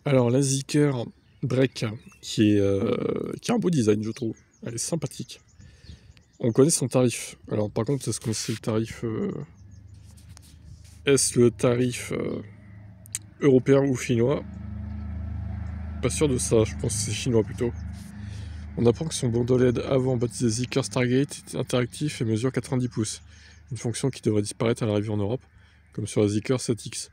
Alors la Zeekr Break, qui a un beau design, je trouve. Elle est sympathique. On connaît son tarif. Alors par contre, est-ce qu'on sait le tarif Est-ce le tarif européen ou chinois? Pas sûr de ça, je pense que c'est chinois plutôt. On apprend que son bandeau LED avant, baptisé Zeekr Stargate, est interactif et mesure 90 pouces. Une fonction qui devrait disparaître à l'arrivée en Europe, comme sur la Zeekr 7X.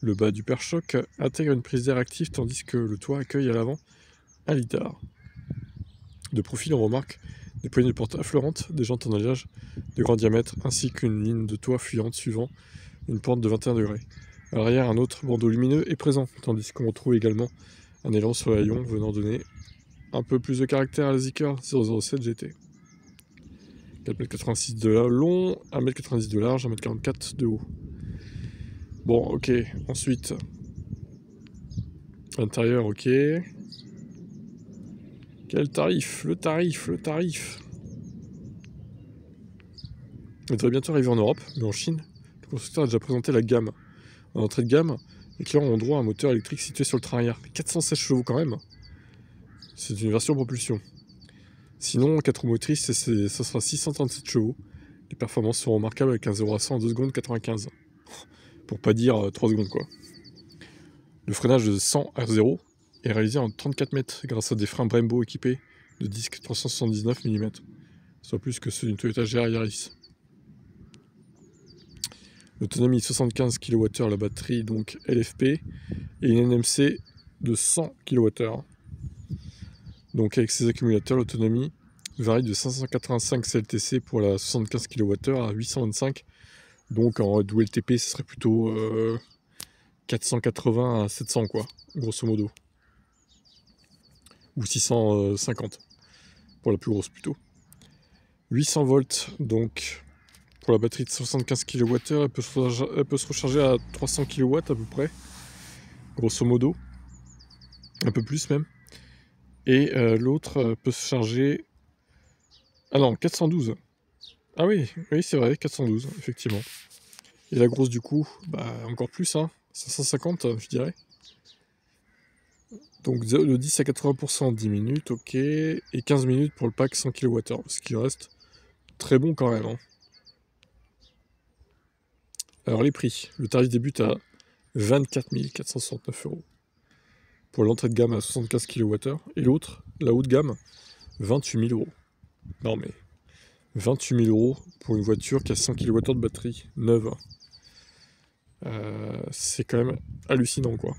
Le bas du pare-choc intègre une prise d'air active tandis que le toit accueille à l'avant un lidar. De profil, on remarque des poignées de porte affleurantes, des jantes en alliage de grand diamètre, ainsi qu'une ligne de toit fuyante suivant une pente de 21 degrés. À l'arrière, un autre bandeau lumineux est présent, tandis qu'on retrouve également un élan sur l'haillon venant donner un peu plus de caractère à la Zeekr 007 GT. 4,86 m de long, 1,90 m de large, 1,44 m de haut. Bon, ok, ensuite, intérieur, ok. Quel tarif? Le tarif. Il devrait bientôt arriver en Europe, mais en Chine, le constructeur a déjà présenté la gamme. En entrée de gamme, les clients ont droit à un moteur électrique situé sur le train arrière. 416 chevaux quand même. C'est une version propulsion. Sinon, 4 roues motrices, ça sera 637 chevaux. Les performances sont remarquables avec un 0 à 100 en 2 secondes 95. Pour pas dire 3 secondes quoi. Le freinage de 100 R0 est réalisé en 34 mètres grâce à des freins Brembo équipés de disques 379 mm, soit plus que ceux d'une Toyota GR Yaris. L'autonomie 75 kWh, la batterie donc LFP, et une NMC de 100 kWh. Donc avec ces accumulateurs, l'autonomie varie de 585 CLTC pour la 75 kWh à 825. Donc en WLTP, ce serait plutôt 480 à 700 quoi, grosso modo. Ou 650 pour la plus grosse plutôt. 800 volts donc pour la batterie de 75 kWh, elle peut se recharger à 300 kW à peu près, grosso modo, un peu plus même. Et l'autre peut se charger... Ah non, 412. Ah oui, c'est vrai, 412, effectivement. Et la grosse du coup, bah encore plus, hein, 550 je dirais. Donc de 10 à 80% en 10 minutes, ok. Et 15 minutes pour le pack 100 kWh, ce qui reste très bon quand même. Hein. Alors les prix, le tarif débute à 24 469 € pour l'entrée de gamme à 75 kWh. Et l'autre, la haut de gamme, 28 000 €. Non mais, 28 000 € pour une voiture qui a 100 kWh de batterie neuve. C'est quand même hallucinant quoi.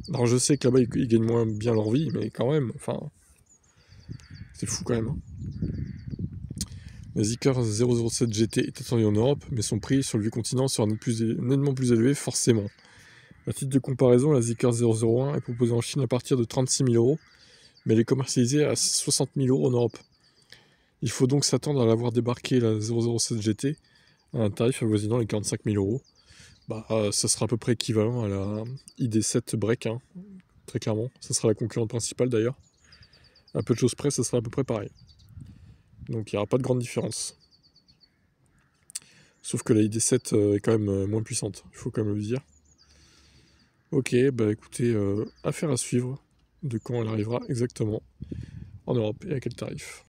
Alors je sais que là-bas ils gagnent moins bien leur vie, mais quand même, enfin, c'est fou quand même. Hein. La Zeekr 007 GT est attendue en Europe, mais son prix sur le vieux continent sera nettement plus élevé, forcément. À titre de comparaison, la Zeekr 001 est proposée en Chine à partir de 36 000 €, mais elle est commercialisée à 60 000 € en Europe. Il faut donc s'attendre à la voir débarquer la 007 GT à un tarif avoisinant les 45 000 €. Bah, ça sera à peu près équivalent à la ID7 Break, hein, très clairement. Ça sera la concurrente principale d'ailleurs. À peu de choses près, ça sera à peu près pareil. Donc il n'y aura pas de grande différence. Sauf que la ID7 est quand même moins puissante, il faut quand même le dire. Ok, bah écoutez, affaire à suivre de quand elle arrivera exactement en Europe et à quel tarif.